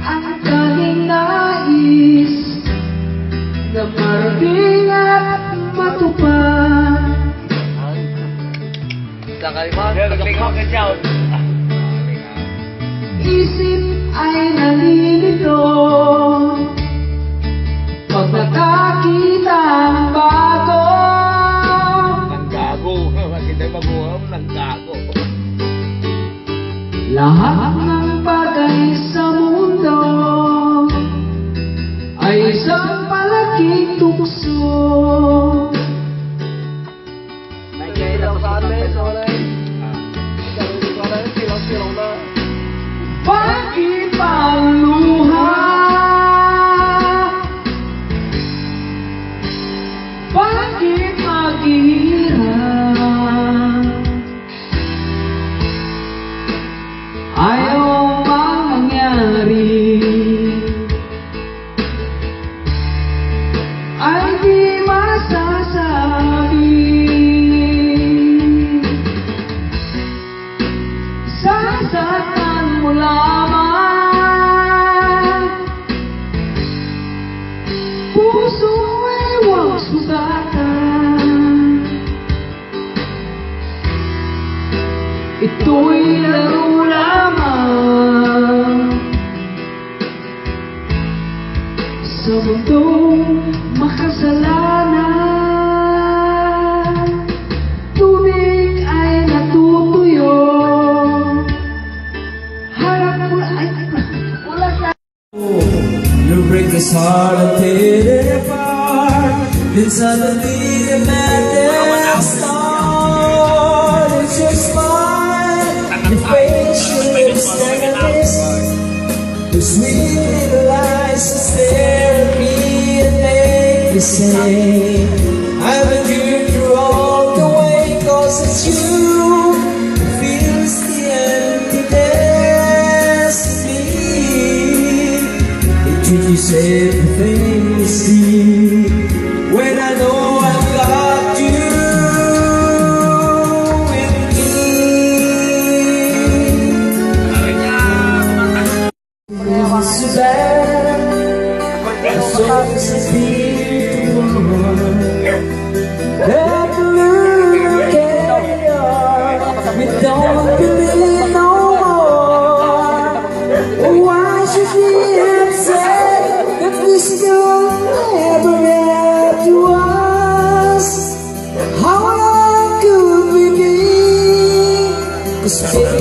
ang tanging nais na marating at matupad. Isip ay nalilito pag nakakita ang bago. Lahat ng bagay sa mundo ay isang malaking tukso. Bakit ang luha? Bakit maghihirap? Ayaw mang mangyari ay di masasabi. Sasaktan mo lamang, puso ay huwag sugatan. Ito'y laro lamang sa mundong makasalanan. Tubig ay natutuyo, harap mo ay wala sa. You break his heart and tear it apart. Then suddenly the madness starts. It's your smile, your facial expressions, the sweet little eyes that stare at me and make me say, I've been here through all the way, 'cause it's you who feels the emptiness in me. You say everything you see when I know I've got you with me. It's so bad, so beautiful. That blue chaos, we don't believe no more. Why should we upset if this girl never had to us? How long could we be? 'Cause baby,